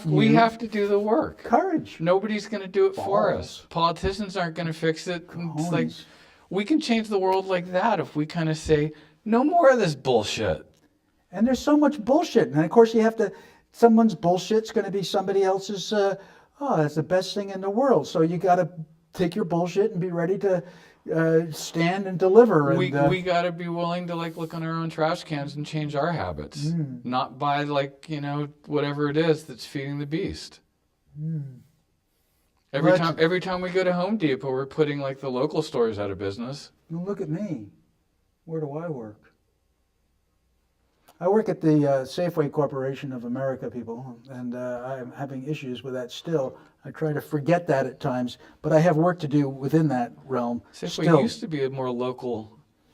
we have to do the work.
Courage.
Nobody's going to do it for us. Politicians aren't going to fix it. It's like we can change the world like that if we kind of say no more of this bullshit.
And there's so much bullshit, and of course you have to. Someone's bullshit's going to be somebody else's. That's the best thing in the world. So you got to take your bullshit and be ready to stand and deliver. And,
we got to be willing to look on our own trash cans and change our habits, not buy whatever it is that's feeding the beast. Every time we go to Home Depot, we're putting the local stores out of business.
Well, look at me. Where do I work? I work at the Safeway Corporation of America, people, and I'm having issues with that still. I try to forget that at times, but I have work to do within that realm.
Safeway used to be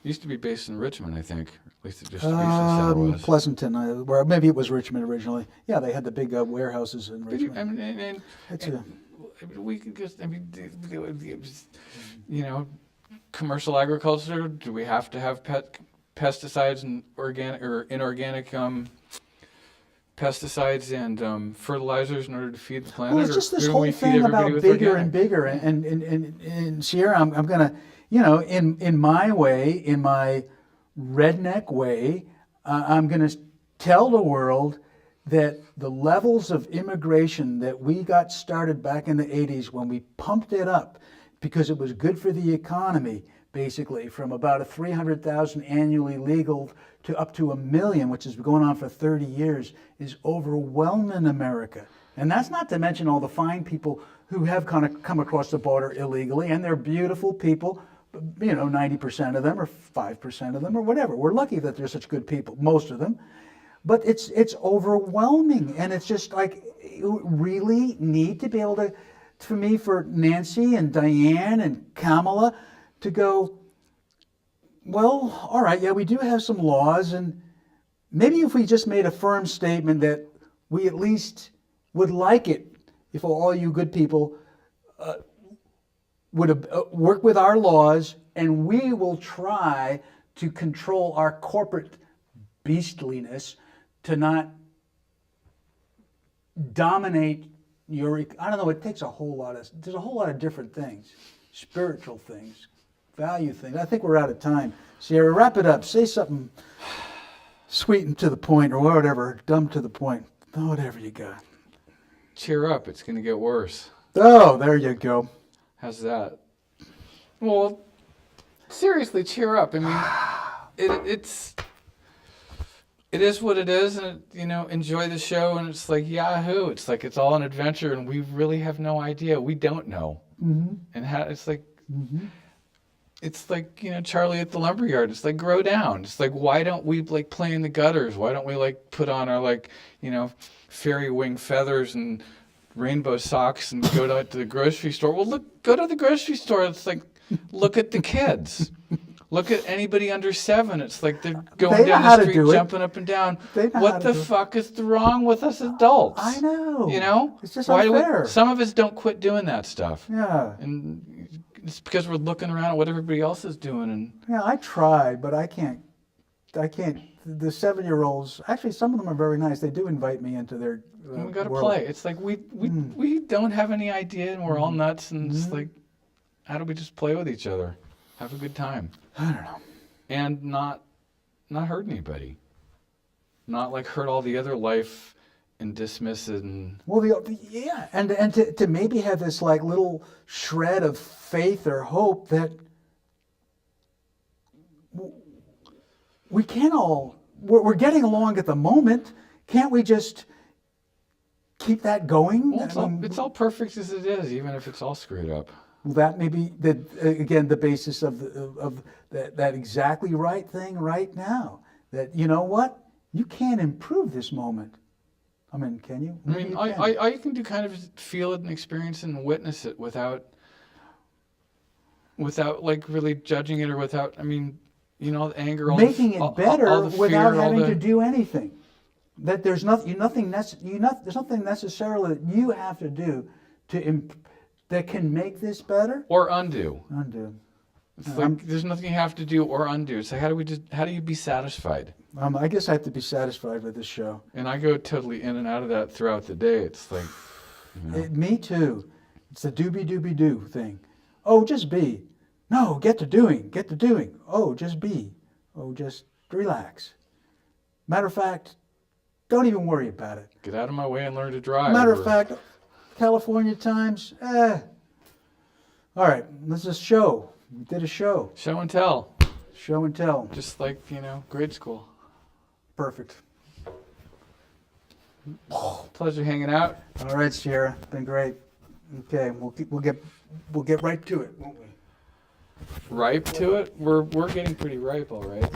used to be based in Richmond, I think. At least the distribution center was.
Pleasanton, or maybe it was Richmond originally. Yeah, they had the big warehouses in Richmond.
We could just, commercial agriculture, do we have to have pesticides and organic or inorganic pesticides and fertilizers in order to feed the planet?
Well, it's just
or
this
do
whole
we feed
thing
everybody
about
with
bigger
organic?
and bigger. And Sierra, I'm going to, in my way, in my redneck way, I'm going to tell the world that the levels of immigration that we got started back in the 80s when we pumped it up because it was good for the economy, basically, from about 300,000 annually legal to up to 1 million, which has been going on for 30 years, is overwhelming America. And that's not to mention all the fine people who have kind of come across the border illegally, and they're beautiful people, 90% of them or 5% of them or whatever. We're lucky that they're such good people, most of them. But it's overwhelming, and it's just like, you really need to be able to, for Nancy and Diane and Kamala to go, well, all right, yeah, we do have some laws, and maybe if we just made a firm statement that we at least would like it if all you good people would work with our laws, and we will try to control our corporate beastliness to not dominate I don't know, it takes there's a whole lot of different things, spiritual things, value things. I think we're out of time. Sierra, wrap it up. Say something sweet and to the point, or whatever, dumb to the point. Whatever you got.
Cheer up, it's going to get worse.
Oh, there you go.
How's that? Well, seriously, cheer up. I mean, it is what it is, and enjoy the show. And it's like Yahoo! It's like it's all an adventure, and we really have no idea. We don't know. Mm-hmm. And it's like, mm-hmm. It's like Charlie at the lumberyard. It's like, grow down. It's like, why don't we like play in the gutters? Why don't we like put on our fairy wing feathers and rainbow socks and go to the grocery store? Well, go to the grocery store. It's like, look at the kids. Look at anybody under 7. It's like they're going down the street, jumping up and down. What the fuck is wrong with us adults?
I know. It's just
why
unfair.
Some of us don't quit doing that stuff.
Yeah.
And it's because we're looking around at what everybody else is doing. And
yeah, I tried, but I can't. The 7-year-olds, actually, some of them are very nice. They do invite me into their
we got to
world.
play. It's like we don't have any idea, and we're all nuts. And it's like, how do we just play with each other? Have a good time.
I don't know.
And not hurt anybody. Not like hurt all the other life and dismiss it. And
well, and to maybe have this like little shred of faith or hope that we can we're getting along at the moment. Can't we just keep that going?
Well, it's all perfect as it is, even if it's all screwed up.
Well, that may be the basis of that exactly right thing right now. That you can't improve this moment. I mean, can you?
I mean, all you can do kind of is feel it and experience it and witness it without like really judging it, or without, anger.
Making it better without having to do anything. That there's nothing necessarily that you have to do that can make this better
or undo. It's like there's nothing you have to do or undo. It's like, how do you be satisfied?
I guess I have to be satisfied with this show.
And I go totally in and out of that throughout the day. It's like,
me too. It's the doobie-doobie-doo thing. Oh, just be. No, get to doing. Oh, just be. Oh, just relax. Matter of fact, don't even worry about it.
Get out of my way and learn to drive.
Matter of fact, California Times, All right, this is a show. We did a show.
Show and tell.
Show and tell.
Just like, grade school.
Perfect.
Pleasure hanging out.
All right, Sierra, been great. Okay, we'll get right to it, won't we?
Ripe to it? We're getting pretty ripe, all right.